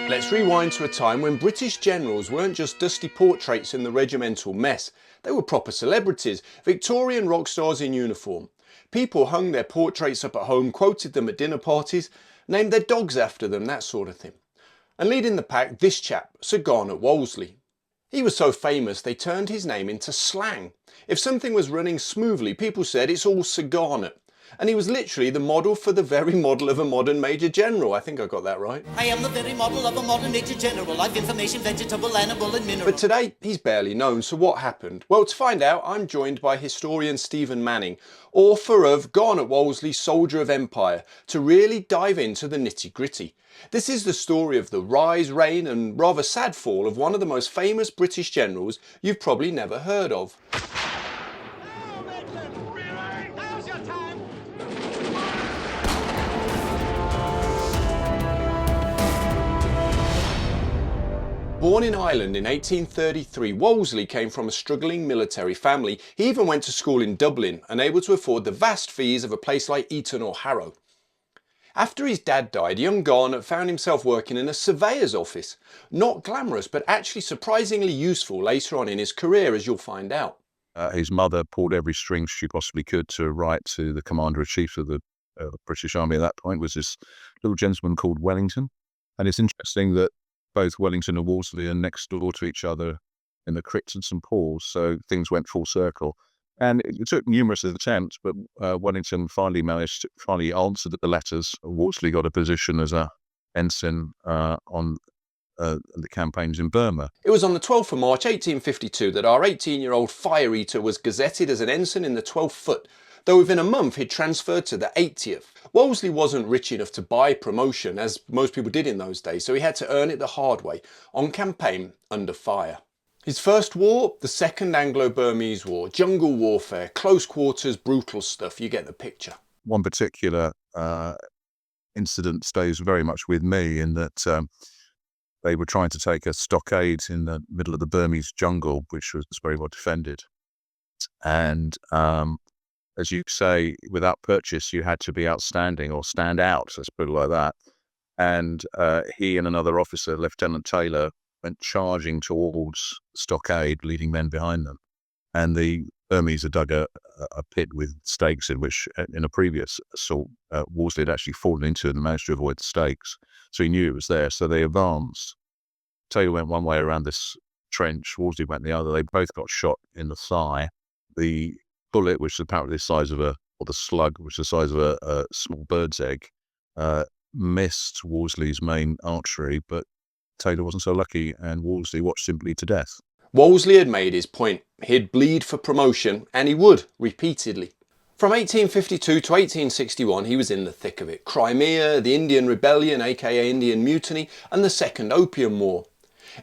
Let's rewind to a time when British generals weren't just dusty portraits in the regimental mess. They were proper celebrities, Victorian rock stars in uniform. People hung their portraits up at home, quoted them at dinner parties, named their dogs after them, that sort of thing. And leading the pack, this chap, Sir Garnet Wolseley. He was so famous they turned his name into slang. If something was running smoothly, people said it's all Sir Garnet. And he was literally the model for the very model of a modern Major General. I think I got that right. I am the very model of a modern Major General. I've information, vegetable, animal and mineral. But today, he's barely known, so what happened? Well, to find out, I'm joined by historian Stephen Manning, author of Garnet Wolseley, Soldier of Empire, to really dive into the nitty-gritty. This is the story of the rise, reign and rather sad fall of one of the most famous British generals you've probably never heard of. Born in Ireland in 1833, Wolseley came from a struggling military family. He even went to school in Dublin, unable to afford the vast fees of a place like Eton or Harrow. After his dad died, young Garnet found himself working in a surveyor's office. Not glamorous, but actually surprisingly useful later on in his career, as you'll find out. His mother pulled every string she possibly could to write to the Commander-in-Chief of the British Army at that point, was this little gentleman called Wellington. And it's interesting that both Wellington and Wolseley are next door to each other in the crypt of St Paul's, so things went full circle. And it took numerous attempts, but Wellington finally answered the letters. Wolseley got a position as a ensign on the campaigns in Burma. It was on the 12th of March 1852 that our 18-year-old fire eater was gazetted as an ensign in the 12th Foot, though within a month he'd transferred to the 80th. Wolseley wasn't rich enough to buy promotion, as most people did in those days, so he had to earn it the hard way, on campaign under fire. His first war, the Second Anglo-Burmese War, jungle warfare, close quarters, brutal stuff, you get the picture. One particular incident stays very much with me in that they were trying to take a stockade in the middle of the Burmese jungle, which was very well defended. And as you say, without purchase, you had to be outstanding or stand out, let's put it like that. And he and another officer, Lieutenant Taylor, went charging towards the stockade, leading men behind them. And the Burmese had dug a pit with stakes in which, in a previous assault, Wolseley had actually fallen into and managed to avoid the stakes. So he knew it was there. So they advanced. Taylor went one way around this trench, Wolseley went the other. They both got shot in the thigh. The bullet, which is apparently the size of or the slug, which is the size of a small bird's egg, missed Wolseley's main archery, but Taylor wasn't so lucky, and Wolseley watched him bleed to death. Wolseley had made his point. He'd bleed for promotion, and he would, repeatedly. From 1852 to 1861, he was in the thick of it. Crimea, the Indian Rebellion, aka Indian Mutiny, and the Second Opium War.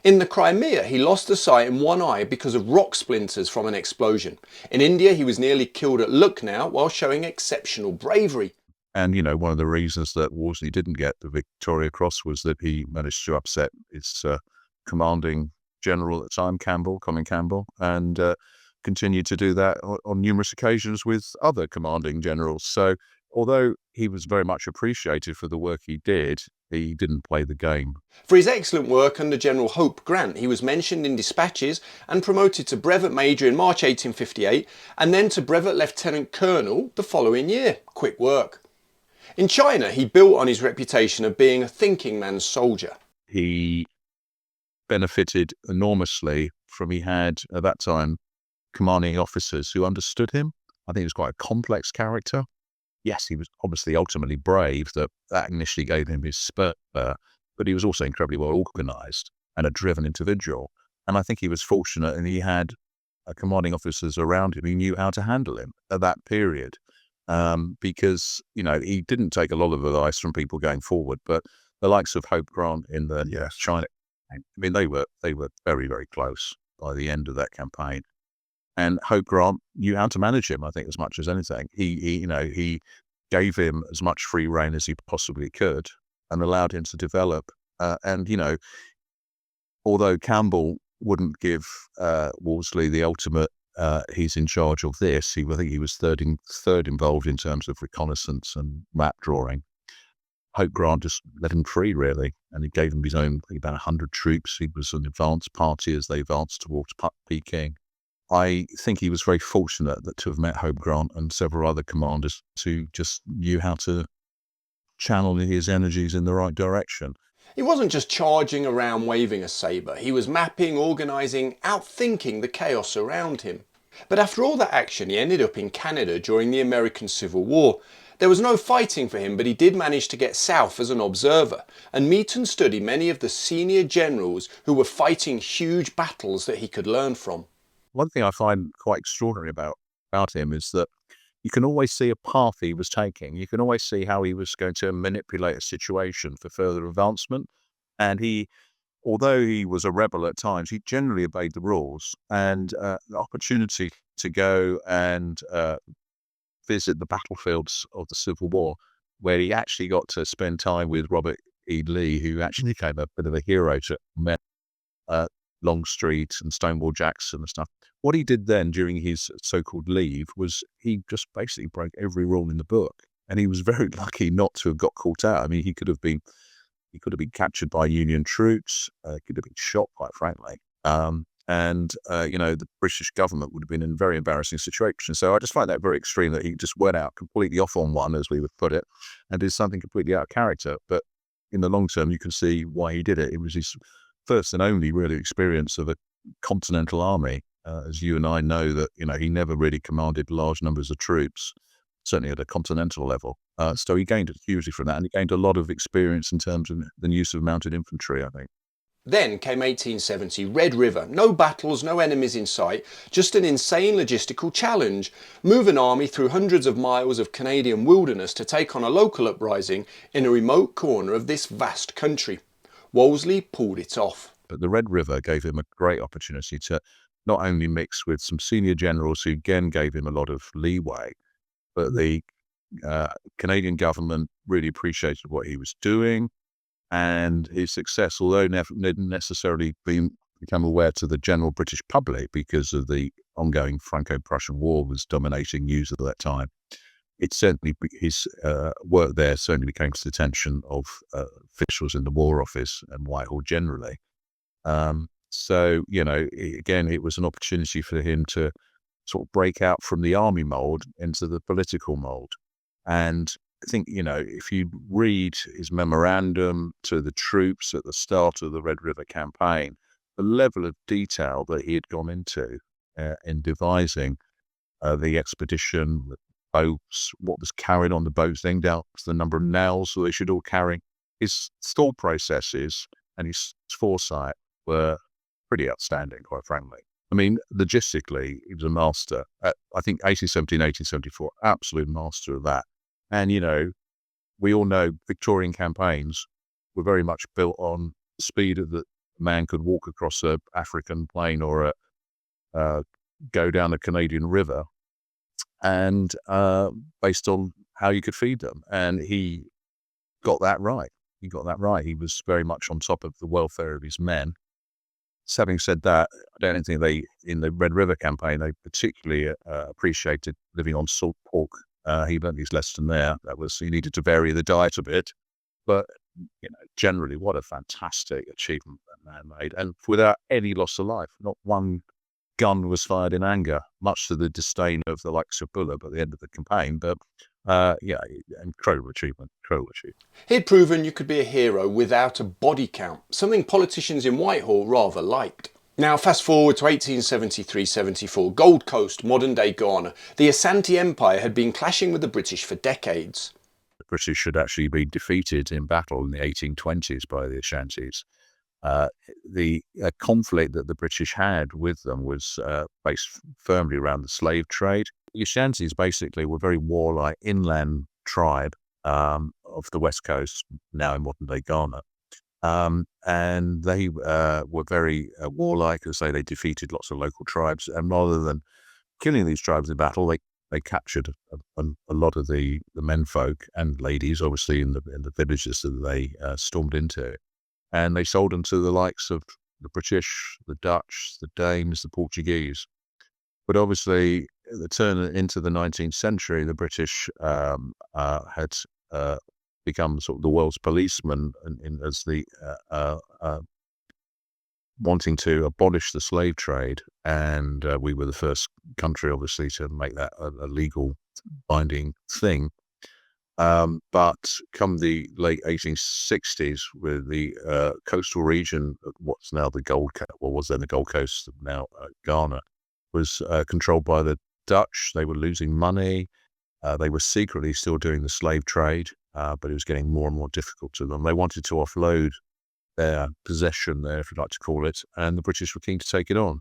In the Crimea, he lost the sight in one eye because of rock splinters from an explosion. In India, he was nearly killed at Lucknow while showing exceptional bravery. And, you know, one of the reasons that Wolseley didn't get the Victoria Cross was that he managed to upset his commanding general at the time, Colin Campbell, and continued to do that on numerous occasions with other commanding generals. So although he was very much appreciated for the work he did, he didn't play the game. For his excellent work under General Hope Grant, he was mentioned in dispatches and promoted to Brevet Major in March 1858, and then to Brevet Lieutenant Colonel the following year. Quick work. In China, he built on his reputation of being a thinking man's soldier. He benefited enormously from, he had, at that time, commanding officers who understood him. I think he was quite a complex character. Yes, he was obviously ultimately brave, that initially gave him his spur, but he was also incredibly well organised and a driven individual. And I think he was fortunate, and he had commanding officers around him who knew how to handle him at that period. Because, you know, he didn't take a lot of advice from people going forward, but the likes of Hope Grant in the China, I mean, they were very, very close by the end of that campaign. And Hope Grant knew how to manage him, I think, as much as anything. He gave him as much free rein as he possibly could and allowed him to develop. And, you know, although Campbell wouldn't give Wolseley the ultimate, he's in charge of this, I think he was third involved in terms of reconnaissance and map drawing. Hope Grant just let him free, really, and he gave him his own, I think, about 100 troops. He was an advance party as they advanced towards Peking. I think he was very fortunate to have met Hope Grant and several other commanders who just knew how to channel his energies in the right direction. He wasn't just charging around waving a sabre, he was mapping, organising, outthinking the chaos around him. But after all that action, he ended up in Canada during the American Civil War. There was no fighting for him, but he did manage to get south as an observer and meet and study many of the senior generals who were fighting huge battles that he could learn from. One thing I find quite extraordinary about him is that you can always see a path he was taking. You can always see how he was going to manipulate a situation for further advancement. And although he was a rebel at times, he generally obeyed the rules. And the opportunity to go and visit the battlefields of the Civil War, where he actually got to spend time with Robert E. Lee, who actually became a bit of a hero to men, Longstreet and Stonewall Jackson and stuff. What he did then during his so-called leave was he just basically broke every rule in the book. And he was very lucky not to have got caught out. I mean, he could have been captured by Union troops. Could have been shot, quite frankly. The British government would have been in a very embarrassing situation. So I just find that very extreme that he just went out completely off on one, as we would put it, and did something completely out of character. But in the long term, you can see why he did it. It was his first and only really experience of a continental army. As you and I know that, he never really commanded large numbers of troops, certainly at a continental level. So he gained hugely from that, and he gained a lot of experience in terms of the use of mounted infantry, I think. Then came 1870, Red River. No battles, no enemies in sight, just an insane logistical challenge. Move an army through hundreds of miles of Canadian wilderness to take on a local uprising in a remote corner of this vast country. Wolseley pulled it off. But the Red River gave him a great opportunity to not only mix with some senior generals who again gave him a lot of leeway, but the Canadian government really appreciated what he was doing, and his success, although never necessarily become aware to the general British public because of the ongoing Franco-Prussian War was dominating news at that time. It certainly, his work there certainly became to the attention of officials in the War Office and Whitehall generally. So, again, it was an opportunity for him to sort of break out from the army mold into the political mold. And I think, if you read his memorandum to the troops at the start of the Red River campaign, the level of detail that he had gone into in devising the expedition, the boats, what was carried on the boats, then down to the number of nails that they should all carry, his thought processes and his foresight were pretty outstanding, quite frankly. I mean, logistically, he was a master. I think 1817, 1874, absolute master of that. And, we all know Victorian campaigns were very much built on the speed of the man could walk across an African plain or go down a Canadian river, and based on how you could feed them. And he got that right. He He was very much on top of the welfare of his men. So having said that, I don't think in the Red River campaign, they particularly appreciated living on salt pork. He learned his lesson there. He needed to vary the diet a bit. But, generally, what a fantastic achievement that man made. And without any loss of life, not one gun was fired in anger, much to the disdain of the likes of Buller at the end of the campaign. But, incredible achievement. He'd proven you could be a hero without a body count, something politicians in Whitehall rather liked. Now fast forward to 1873-74, Gold Coast, modern-day Ghana. The Asante Empire had been clashing with the British for decades. The British had actually been defeated in battle in the 1820s by the Ashantis. The conflict that the British had with them was based firmly around the slave trade. The Ashantis basically were a very warlike inland tribe of the West Coast, now in modern-day Ghana. And they were very warlike. As I say, they defeated lots of local tribes, and rather than killing these tribes in battle, they captured a lot of the menfolk and ladies, obviously in the villages that they stormed into, and they sold them to the likes of the British, the Dutch, the Danes, the Portuguese. But obviously, at the turn into the 19th century, the British had become sort of the world's policeman as the wanting to abolish the slave trade. And we were the first country, obviously, to make that a legal binding thing. But come the late 1860s, with the coastal region of what's now the was then the Gold Coast, now Ghana, was controlled by the Dutch. They were losing money. They were secretly still doing the slave trade, but it was getting more and more difficult to them. They wanted to offload their possession there, if you'd like to call it, and the British were keen to take it on.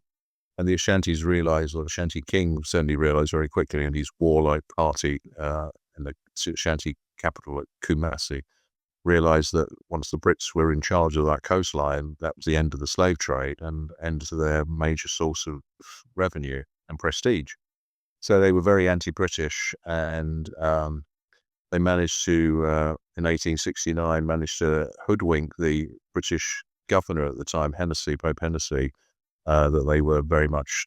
And the Ashantis realised, or the Ashanti king certainly realised very quickly, and his warlike party in the Ashanti capital at Kumasi realised that once the Brits were in charge of that coastline, that was the end of the slave trade and end to their major source of revenue and prestige. So they were very anti-British, and they managed to, in 1869, managed to hoodwink the British governor at the time, Pope Hennessy, that they were very much,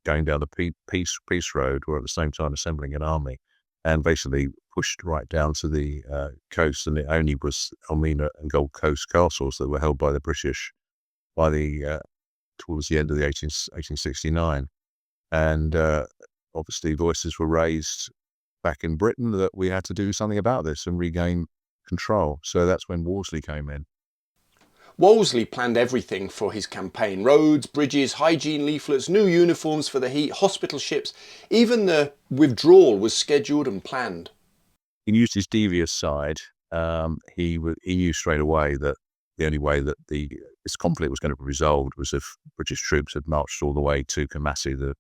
going down the peace road, or at the same time assembling an army, and basically pushed right down to the coast. And it only was Elmina and Gold Coast castles that were held by the British by towards the end of the 1869. And obviously voices were raised back in Britain that we had to do something about this and regain control. So that's when Wolseley came in. Wolseley planned everything for his campaign: roads, bridges, hygiene leaflets, new uniforms for the heat, hospital ships. Even the withdrawal was scheduled and planned. He used his devious side. He knew straight away that the only way that this conflict was going to be resolved was if British troops had marched all the way to Kumasi, the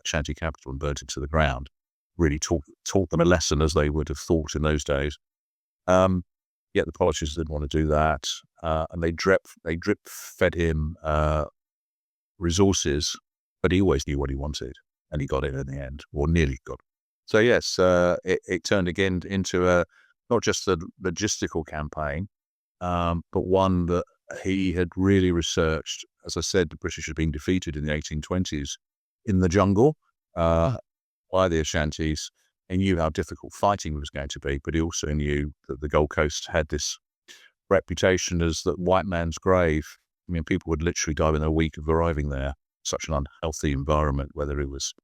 Ashanti capital, and burnt it to the ground. Really taught them a lesson, as they would have thought in those days. Yet the politicians didn't want to do that, and they drip fed him resources, but he always knew what he wanted, and he got it in the end, or nearly got it. So yes, it turned again into not just a logistical campaign, but one that he had really researched. As I said, the British had been defeated in the 1820s in the jungle by the Ashantis. He knew how difficult fighting was going to be, but he also knew that the Gold Coast had this reputation as the white man's grave. I mean, people would literally die within a week of arriving there. Such an unhealthy environment, whether it was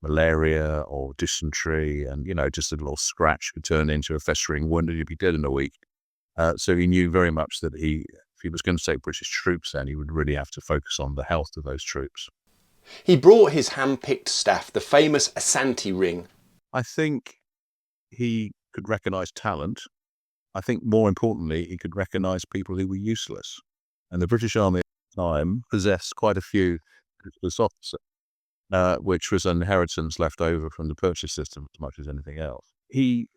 malaria or dysentery, and just a little scratch could turn into a festering wound and you'd be dead in a week. So he knew very much that if he was going to take British troops then, he would really have to focus on the health of those troops. He brought his hand-picked staff, the famous Asante ring. I think he could recognise talent. I think more importantly, he could recognise people who were useless. And the British Army at the time possessed quite a few useless officers, which was an inheritance left over from the purchase system as much as anything else. He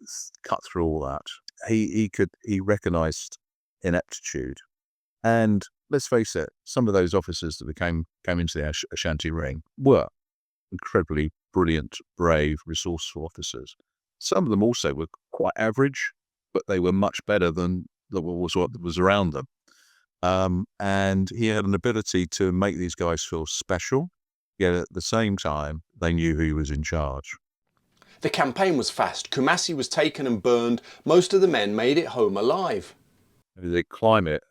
cut through all that. He recognised ineptitude. And let's face it, some of those officers that came into the Ashanti ring were incredibly brilliant, brave, resourceful officers. Some of them also were quite average, but they were much better than what was around them. And he had an ability to make these guys feel special, yet at the same time, they knew who was in charge. The campaign was fast. Kumasi was taken and burned. Most of the men made it home alive. The climate,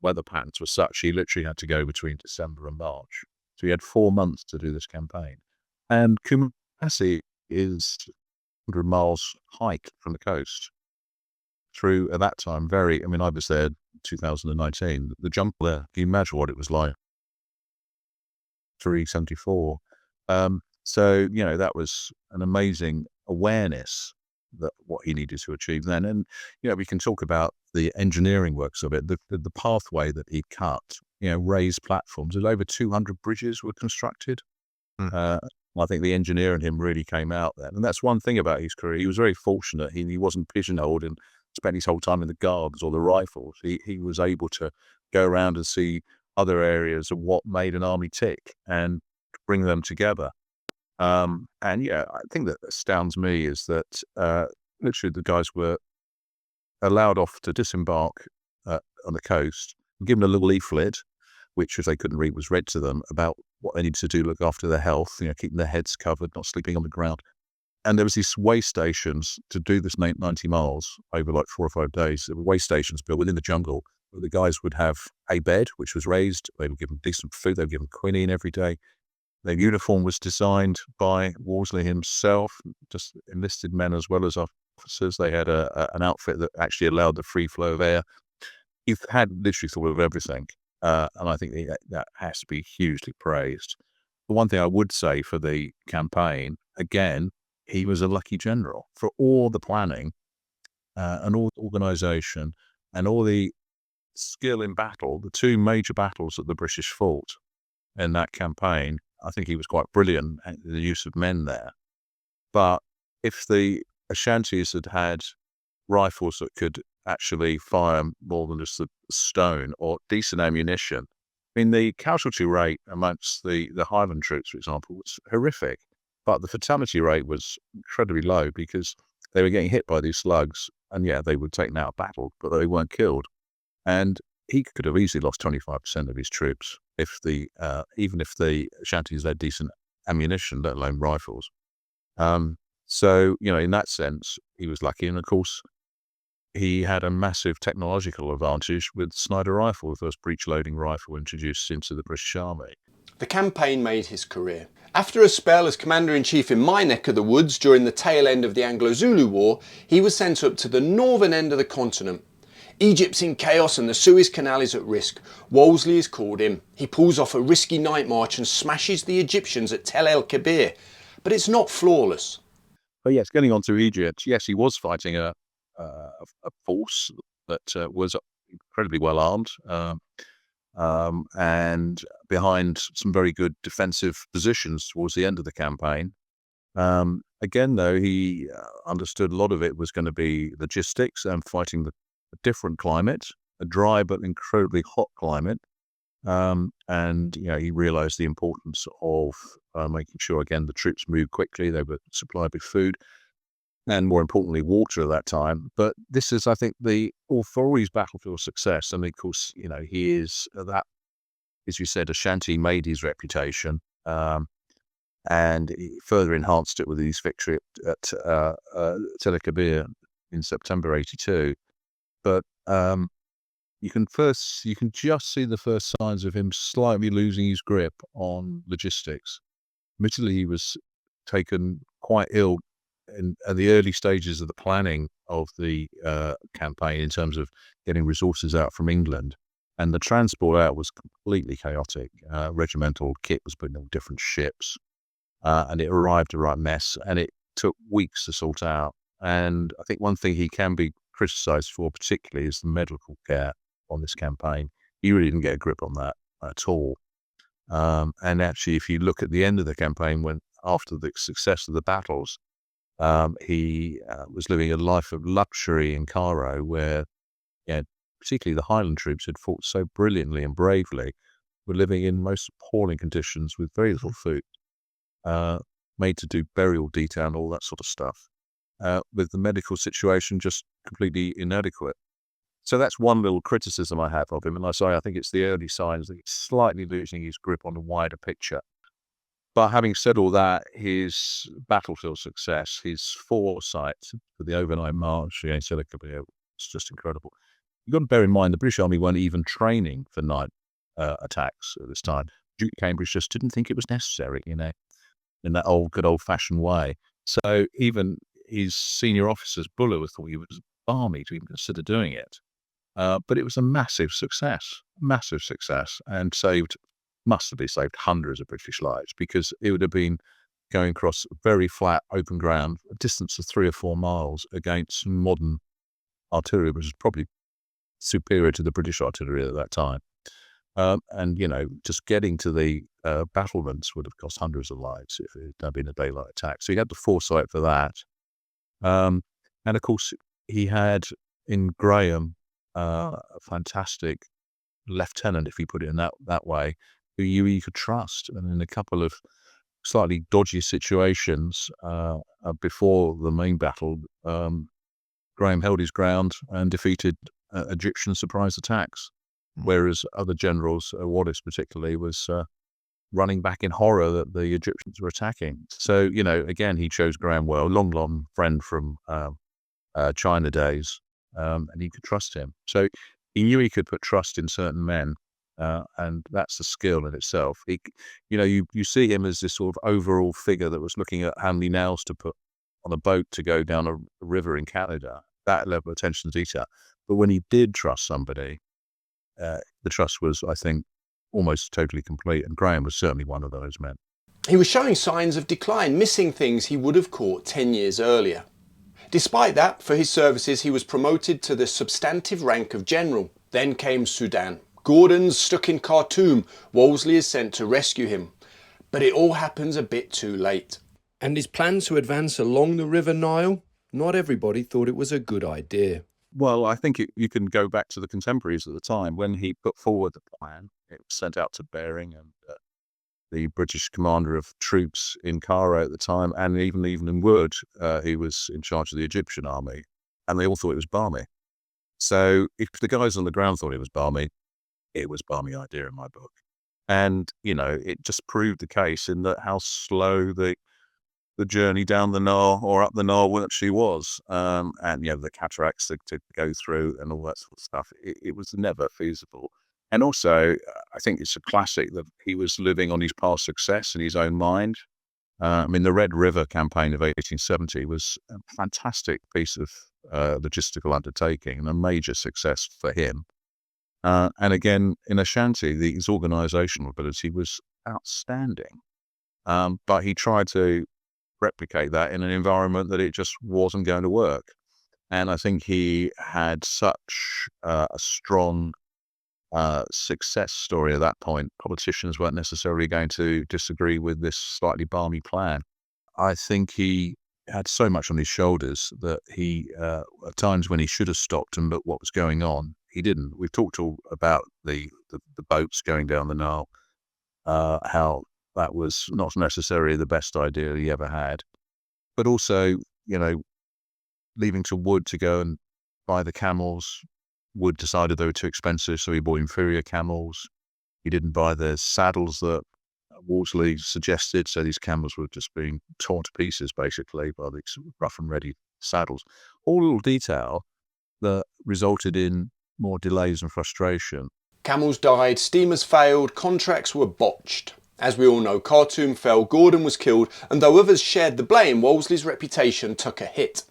weather patterns were such, he literally had to go between December and March. So he had 4 months to do this campaign. And Kumasi is 100 miles hike from the coast. Through, at that time, I was there in 2019, the jump there, can you imagine what it was like? 374. So, that was an amazing awareness that what he needed to achieve then. And, we can talk about the engineering works of it, the pathway that he cut, raised platforms. There's over 200 bridges were constructed. I think the engineer in him really came out then. And that's one thing about his career. He was very fortunate. He wasn't pigeonholed and spent his whole time in the Guards or the Rifles. He was able to go around and see other areas of what made an army tick and bring them together. I think that astounds me is that literally the guys were allowed off to disembark on the coast, given a little leaflet, which if they couldn't read was read to them about what they needed to do, look after their health, keeping their heads covered, not sleeping on the ground. And there was these way stations to do this 90 miles over like 4 or 5 days. There were way stations built within the jungle where the guys would have a bed, which was raised. They would give them decent food. They would give them quinine every day. Their uniform was designed by Wolseley himself, just enlisted men as well as officers. They had an outfit that actually allowed the free flow of air. You've had literally thought of everything. And I think that has to be hugely praised. The one thing I would say for the campaign, again, he was a lucky general for all the planning and all the organisation and all the skill in battle. The two major battles that the British fought in that campaign, I think he was quite brilliant at the use of men there. But if the Ashantis had had rifles that could actually fire more than just a stone or decent ammunition, I mean, the casualty rate amongst the Highland troops, for example, was horrific. But the fatality rate was incredibly low because they were getting hit by these slugs. And yeah, they were taken out of battle, but they weren't killed. And he could have easily lost 25% of his troops even if the Ashantis had decent ammunition, let alone rifles. So, in that sense, he was lucky. And of course, he had a massive technological advantage with Snider rifle, the first breech-loading rifle introduced into the British Army. The campaign made his career. After a spell as Commander-in-Chief in my neck of the woods during the tail end of the Anglo-Zulu War, he was sent up to the northern end of the continent. Egypt's in chaos and the Suez Canal is at risk. Wolseley is called in. He pulls off a risky night march and smashes the Egyptians at Tel El Kebir. But it's not flawless. But yes, getting on to Egypt, yes, he was fighting a force that was incredibly well armed and behind some very good defensive positions towards the end of the campaign. Again, though, he understood a lot of it was going to be logistics and fighting a different climate, a dry but incredibly hot climate. And he realized the importance of making sure, again, the troops moved quickly, they were supplied with food, and more importantly, water at that time. But this is, I think, for his battlefield success. And of course, he is that, as you said, Ashanti made his reputation, and he further enhanced it with his victory at Tel El Kebir in September 82. But you can just see the first signs of him slightly losing his grip on logistics. Admittedly, he was taken quite ill at the early stages of the planning of the campaign in terms of getting resources out from England. And the transport out was completely chaotic. Regimental kit was put on different ships, and it arrived a right mess, and it took weeks to sort out. And I think one thing he can be criticised for particularly is the medical care on this campaign. He really didn't get a grip on that at all. And actually, if you look at the end of the campaign, after the success of the battles, he was living a life of luxury in Cairo, where particularly the Highland troops had fought so brilliantly and bravely, were living in most appalling conditions with very little food, made to do burial detail and all that sort of stuff, with the medical situation just completely inadequate. So that's one little criticism I have of him. And I think it's the early signs that he's slightly losing his grip on the wider picture. But having said all that, his battlefield success, his foresight for the overnight march against Tel El Kebir was just incredible. You've got to bear in mind the British Army weren't even training for night attacks at this time. Duke Cambridge just didn't think it was necessary, in that good old-fashioned way. So even his senior officers, Buller, thought he was balmy to even consider doing it. But it was a massive success, and must have saved hundreds of British lives, because it would have been going across very flat open ground, a distance of 3 or 4 miles against modern artillery, which is probably superior to the British artillery at that time. And just getting to the battlements would have cost hundreds of lives if it had been a daylight attack. So he had the foresight for that. And of course, he had in Graham a fantastic lieutenant, if you put it in that way, who you could trust. And in a couple of slightly dodgy situations before the main battle, Graham held his ground and defeated Egyptian surprise attacks, whereas other generals, Wallace particularly, was running back in horror that the Egyptians were attacking. So, again, he chose Graham well, long friend from China days, and he could trust him. So he knew he could put trust in certain men, and that's a skill in itself. You see him as this sort of overall figure that was looking at how many nails to put on a boat to go down a river in Canada, that level of attention to detail. But when he did trust somebody, the trust was, I think, almost totally complete, and Graham was certainly one of those men. He was showing signs of decline, missing things he would have caught 10 years earlier. Despite that, for his services, he was promoted to the substantive rank of general. Then came Sudan. Gordon's stuck in Khartoum. Wolseley is sent to rescue him. But it all happens a bit too late. And his plan to advance along the River Nile? Not everybody thought it was a good idea. Well, I think you can go back to the contemporaries at the time. When he put forward the plan, it was sent out to Bering and the British commander of troops in Cairo at the time, and even in Wood, he was in charge of the Egyptian army, and they all thought it was balmy. So if the guys on the ground thought it was balmy idea in my book. And, it just proved the case in that how slow the journey down the Nile or up the Nile actually was. And, the cataracts to go through and all that sort of stuff. It was never feasible. And also, I think it's a classic that he was living on his past success in his own mind. The Red River campaign of 1870 was a fantastic piece of logistical undertaking and a major success for him. And again, in Ashanti, his organizational ability was outstanding. But he tried to replicate that in an environment that it just wasn't going to work. And I think he had such a strong success story at that point. Politicians weren't necessarily going to disagree with this slightly balmy plan. I think he had so much on his shoulders that he, at times when he should have stopped and looked what was going on, he didn't. We've talked all about the boats going down the Nile, how that was not necessarily the best idea he ever had. But also, leaving to Wood to go and buy the camels. Wood decided they were too expensive, so he bought inferior camels. He didn't buy the saddles that Wolseley suggested, so these camels were just being torn to pieces, basically, by these rough and ready saddles. All little detail that resulted in more delays and frustration. Camels died, steamers failed, contracts were botched. As we all know, Khartoum fell, Gordon was killed, and though others shared the blame, Wolseley's reputation took a hit.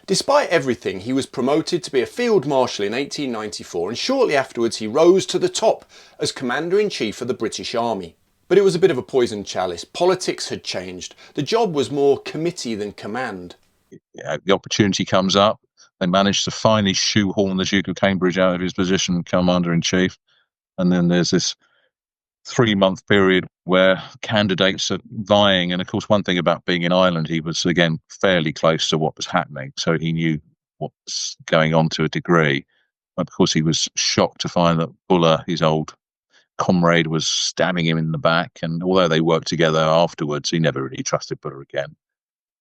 Despite everything, he was promoted to be a Field Marshal in 1894, and shortly afterwards he rose to the top as Commander-in-Chief of the British Army. But it was a bit of a poisoned chalice. Politics had changed. The job was more committee than command. The opportunity comes up. They managed to finally shoehorn the Duke of Cambridge out of his position, Commander-in-Chief. And then there's this 3-month period where candidates are vying. And of course, one thing about being in Ireland, he was, again, fairly close to what was happening. So he knew what was going on to a degree. But of course, he was shocked to find that Buller, his old comrade, was stabbing him in the back. And although they worked together afterwards, he never really trusted Buller again.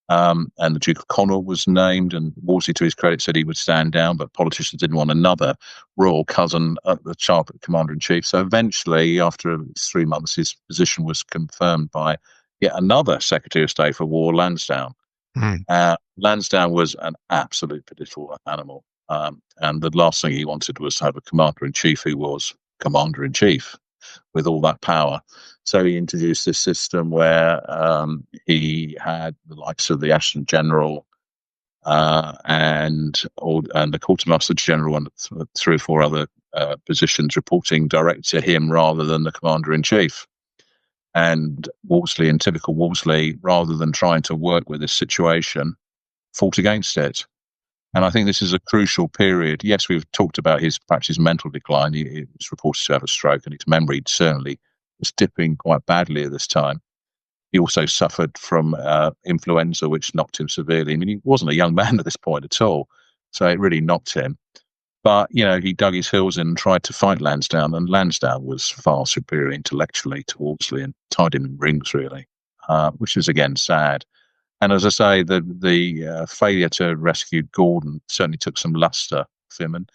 And the Duke of Connaught was named, and Wolseley, to his credit, said he would stand down, but politicians didn't want another royal cousin at the sharp commander-in-chief. So eventually, after 3 months, his position was confirmed by yet another Secretary of State for War, Lansdowne. Lansdowne was an absolute political animal, and the last thing he wanted was to have a commander-in-chief who was commander-in-chief with all that power. So he introduced this system where he had the likes of the Adjutant General and the Quartermaster General and 3 or 4 other positions reporting direct to him rather than the Commander-in-Chief. And Wolseley, in typical Wolseley, rather than trying to work with this situation, fought against it. And I think this is a crucial period. Yes, we've talked about perhaps his mental decline. He was reported to have a stroke, and his memory certainly was dipping quite badly at this time. He also suffered from influenza, which knocked him severely. I mean, he wasn't a young man at this point at all, so it really knocked him. But, he dug his heels in and tried to fight Lansdowne, and Lansdowne was far superior intellectually to Wolseley and tied him in rings, really, which is, again, sad. And as I say, the failure to rescue Gordon certainly took some luster for him. And,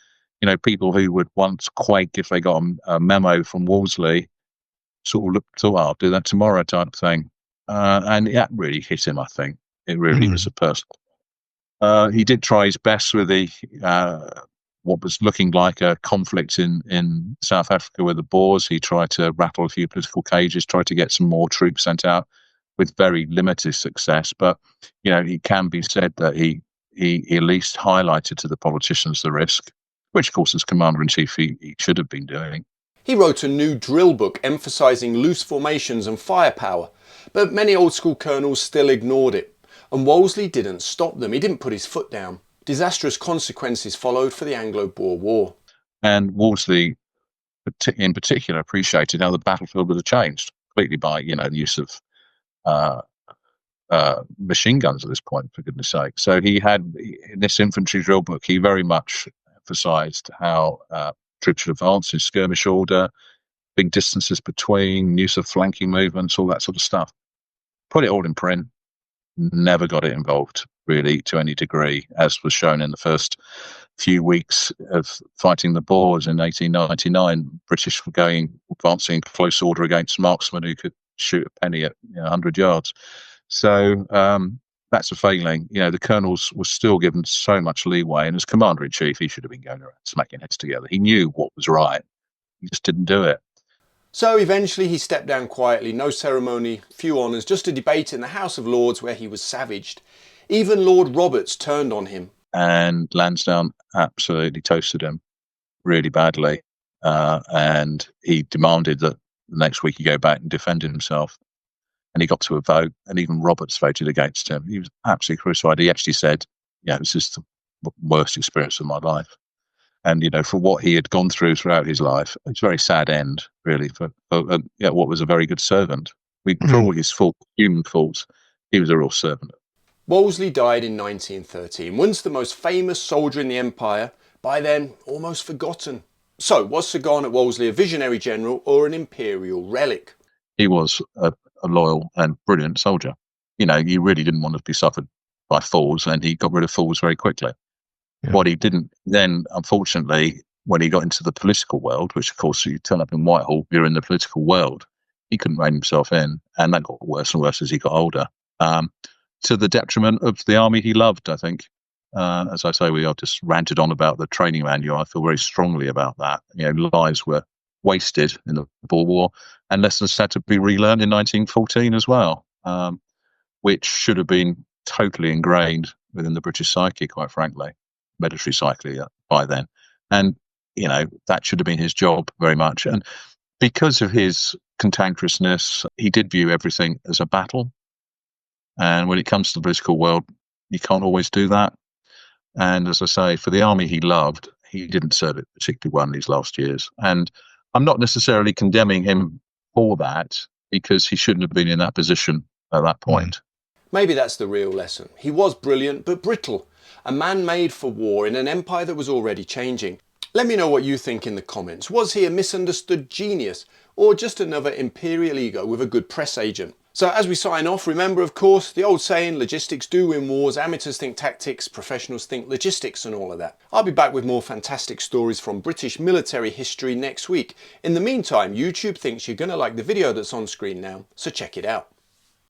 people who would once quake if they got a memo from Wolseley sort of thought, "Oh, I'll do that tomorrow," type thing. And that really hit him, I think. It really was a personal. He did try his best with the what was looking like a conflict in South Africa with the Boers. He tried to rattle a few political cages, tried to get some more troops sent out with very limited success. But, it can be said that he at least highlighted to the politicians the risk, which, of course, as Commander-in-Chief, he should have been doing. He wrote a new drill book emphasising loose formations and firepower, but many old school colonels still ignored it. And Wolseley didn't stop them. He didn't put his foot down. Disastrous consequences followed for the Anglo-Boer War. And Wolseley, in particular, appreciated how the battlefield would have changed completely by, the use of machine guns at this point, for goodness sake. So he had, in this infantry drill book, he very much emphasised how troops should advance in skirmish order, big distances between, use of flanking movements, all that sort of stuff. Put it all in print. Never got it involved, really, to any degree, as was shown in the first few weeks of fighting the Boers in 1899. British were advancing in close order against marksmen who could shoot a penny at 100 yards. So that's a failing. The colonels were still given so much leeway, and as Commander-in-Chief, he should have been going around smacking heads together. He knew what was right. He just didn't do it. So eventually he stepped down quietly, no ceremony, few honours, just a debate in the House of Lords where he was savaged. Even Lord Roberts turned on him. And Lansdowne absolutely toasted him really badly. And he demanded that the next week he go back and defend himself. And he got to a vote, and even Roberts voted against him. He was absolutely crucified. He actually said, this is the worst experience of my life. And, for what he had gone through throughout his life, it's a very sad end, really, for what was a very good servant. For all his human faults, he was a real servant. Wolseley died in 1913, once the most famous soldier in the Empire, by then almost forgotten. So, was Sir Garnet Wolseley a visionary general or an imperial relic? He was a loyal and brilliant soldier. You really didn't want to be suffered by fools, and he got rid of fools very quickly. Yeah. What he didn't then, unfortunately, when he got into the political world, which of course you turn up in Whitehall, you're in the political world, he couldn't rein himself in, and that got worse and worse as he got older, to the detriment of the army he loved, I think. As I say, we are just ranted on about the training manual. I feel very strongly about that. Lives were wasted in the Boer War, and lessons had to be relearned in 1914 as well, which should have been totally ingrained within the British psyche, quite frankly. Military psyche by then. And, that should have been his job very much. And because of his cantankerousness, he did view everything as a battle. And when it comes to the political world, you can't always do that. And as I say, for the army he loved, he didn't serve it particularly well in these last years. And I'm not necessarily condemning him for that, because he shouldn't have been in that position at that point. Maybe that's the real lesson. He was brilliant, but brittle. A man made for war in an empire that was already changing. Let me know what you think in the comments. Was he a misunderstood genius, or just another imperial ego with a good press agent? So as we sign off, remember, of course, the old saying, logistics do win wars, amateurs think tactics, professionals think logistics, and all of that. I'll be back with more fantastic stories from British military history next week. In the meantime, YouTube thinks you're going to like the video that's on screen now, so check it out.